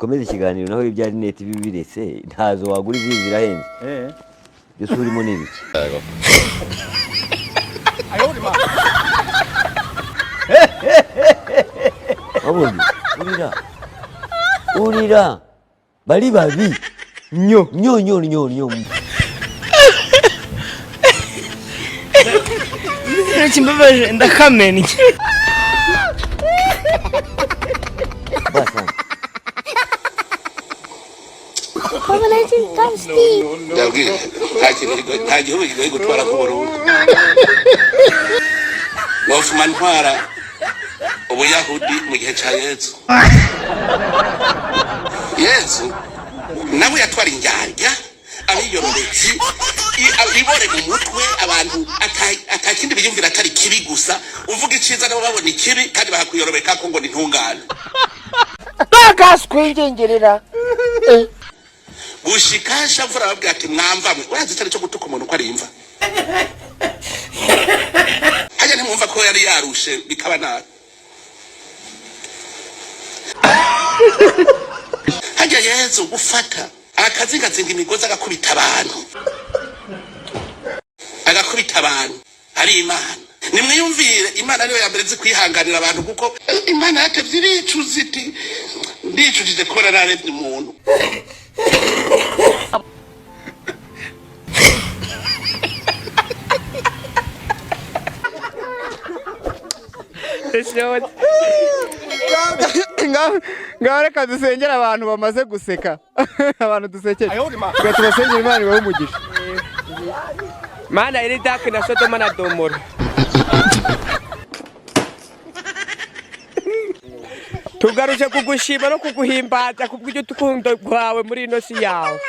dukomeze ikiganiro naho ibyari net bibiretse ntazo wagura izindi zirahenze byose urimo n'ibiki abonye urira bari babi nyo Kimbabaje ndakamenya basa nta gihugu kigoye gutwara ku Burundi wofuma ntwara ubuyahudi mu gihe ca Yezu nawe yatwara indyarya abiyororetse ibore mu mutwe abantu atakindi biyumvira atari kibi gusa uvuga iciza nabo babona ikibi kandi bahakuyorobeka ko ngo ni ntungane bagaswengengerera gushikasha mvura babwira ati mwamvamwe urazi cyane cyo gutuka umuntu ko ari imva hajya ntimwumva ko yari yarushe bikaba nabi hajya Yezu gufata akazingazinga imigozi agakubita abantu ari Imana nimwiyumvire Imana niyo yambere zi kwihanganira abantu kuko Imana yatevye ibicuzi iti ndicujije kubona narevye umuntu Reka dusengera abantu bamaze guseka abantu dusekeje tubasengera Imana ibahe umugisha Mana iri dake na Sodoma na Gomora tugaruje kugushima no kuguhimbaza kubw'ibyo tukundo kwawe muri ino si yawe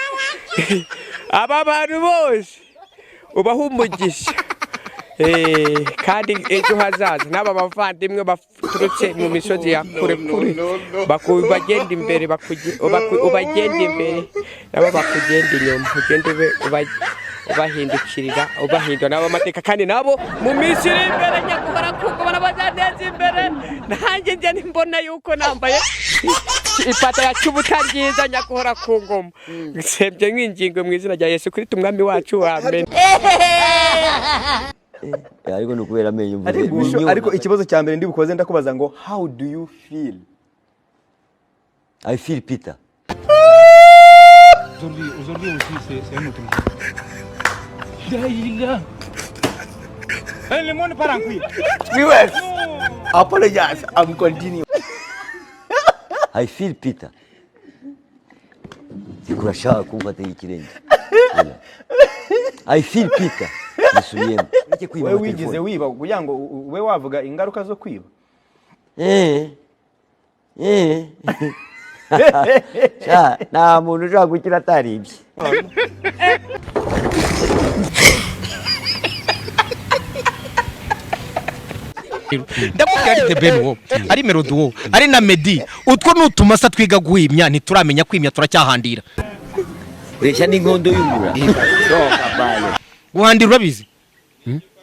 aba bantu bose ubaha umugisha kandi ejo hazaza n'aba bavandimwe baturutse mu misozi ya kure bagenda imbere ubagenda imbere nabo bakugenda inyuma ugende ubahindukirira ubahindura nabo amateka kandi nabo mu minsi iri imbere nyakubara kuko barabazaneza imbere nanjye njye nimbona yuko nambaye ipata ya cy'ubutangiza nyakuhora ku ngoma nsebye nk'ingingo mu izina rya Yesu Kristo umwami wacu amen ariko nukubera amenyo ariko ikibazo cya mbere ndi bukoze ndakubaza ngo how do you feel? I feel Peter. Aujourd'hui aussi c'est un autre. Daïla. Le monde part en couille. Viewers, apologize, I'm continuing. I feel Peter. Kurusha kumfata ikirenge. I feel Peter. Nisubiyemo. Wewe wigize wiba kugira ngo we wavuga ingaruka zo kwiba. Nta muntu ushaka gukira ataribye. Ndamubwira ati Benwo ari melody wo ari na Medi utwo nutumasa twiga guhimya ntituramenya kwimya turacyahandira. Resha n'inkondo y'umura. Guhandira urabizi?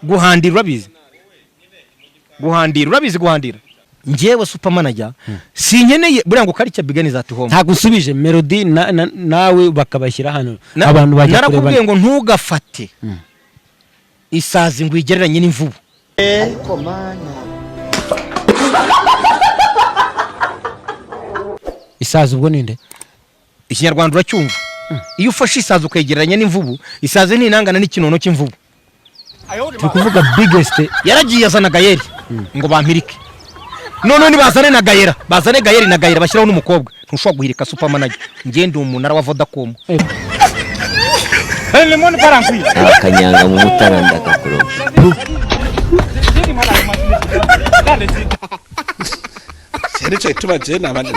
Guhandira urabizi? Guhandira njyewe supermanager sinkeneye buriya ngo karicya biganiza ati home ntagusubije melody nawe bakabashyira hano abantu bajya kureba narakubwiye ngo ntugafate isazi ngo igereranye n'imvubu ariko mana isazi ubwo ninde ikinyarwanda uracyumva iyo ufashe isazi ukegereranya n'imvubu isazi ni inangana n'ikinono cy'imvubu tukuvuga biggest yaragiye azana gayeri ngo bampirike none nibazane na gayera bazane gayeri na gayera bashyiraho n'umukobwa ntushobora guhirika supermanager ngende umunara wa Vodacom Le monde part en couille. akanyanga mu mutaranda kakuroba Nico tubaje nabandi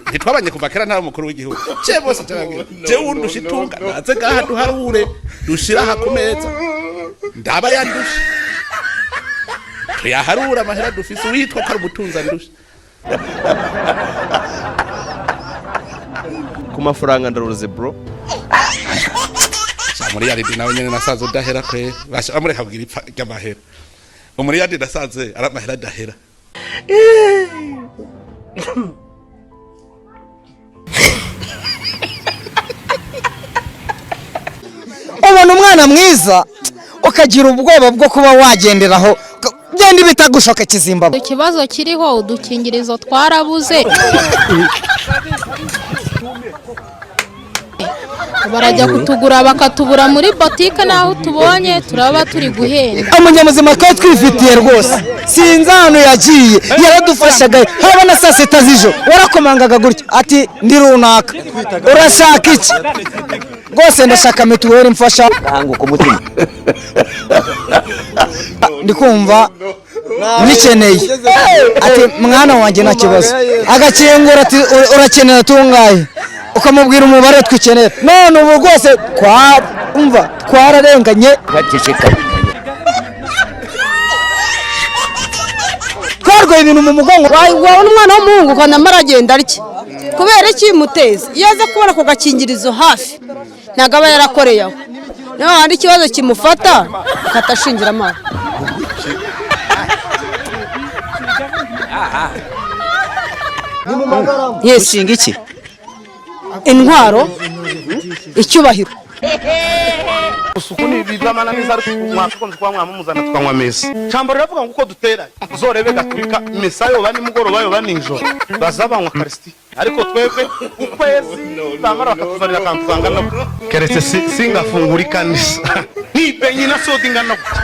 ntitwabanye kuva kera nta mukuru w'igihugu je bose tarangira je undusha itunga naze gaha duharure dushira ha kumeza ndaba yandusha tuyaharura amahera dufise witwa ko umutunza ndusha ku mafaranga ndaruze bro muri yari nawe nyene nasazo dahera kwe basha amureka kugira ipfa ry'amahera muri yari nasaze ari amahera dahera umwana mwiza ukagira ubwoba bwo kuba wagenderaho genda bitagushoka kizimba. Ikibazo kiriho udukingirizo twarabuze, barajya kutugura bakatubura muri botike, naho tubonye turaba turi guhenda. Umunyamuzima twari twifitiye rwose sinzi ahantu yagiye, yaradufashaga haba na saa sita z'ijoro warakomangaga gutya ati ndi runaka urashaka iki, rwose ndashaka mituweli mfasha. Ahanguka umutima ndikumva nikeneye, ati mwana wanjye nta kibazo, agakingura ati urakenera tungaye, ukamubwira umubare twikenera. None ubu rwose twararenganye, twarwaye ibintu mu mugongo. Wabona umwana w'umuhungu ukanda aragenda arya kubera iki muteza, iyo aza kubona ku gakingirizo hafi ntabwo aba yarakoreye aho, niyo handi ikibazo kimufata akatashingira amazi. Yeshinga iki? Intwaro, icyubahiro. Usukuni bizamana neza ariko mwakonze kwa mwamuzana tukanywa mesa. Chambo riravuga ngo uko dutera zorebe gaturika mesa yo bani mugoroba yo bani njoro. Bazabanywa Kristi. Ariko twebwe ukwezi bamara bakatuzanira kantwangana. Keretse singafungura kanisa. Nipenye na sodingana gutya.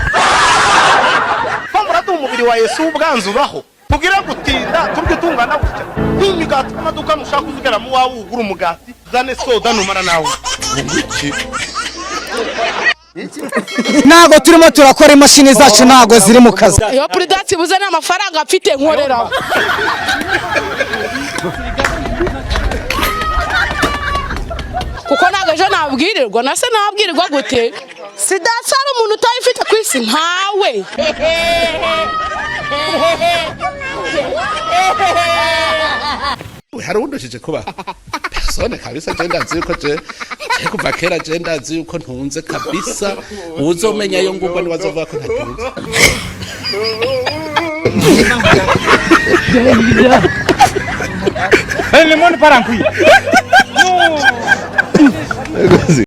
Fambura umubiri wa Yesu ubwanzu baho. Kugira gutinda turyo tungana gutya. N'imigati amaduka nushaka kuzigera mu wawe ugura umugati zane soda numara nawe. Ntago turimo turakora, imashini zacu ntago ziri mu kazi. Iyo prudence buze n'amafaranga afite nkorera. Kuko ntago ejo nabwirirwa, nase nabwirirwa gute? Sidasara umuntu utayifite ku isi nkawe. Hari undoshije kuba persone kabisa, genda nzi yuko je kuva kera genda nzi yuko ntunze kabisa, uzomenya yo ngubwo ni bazovuga ko ntatunze. Lemon parankui.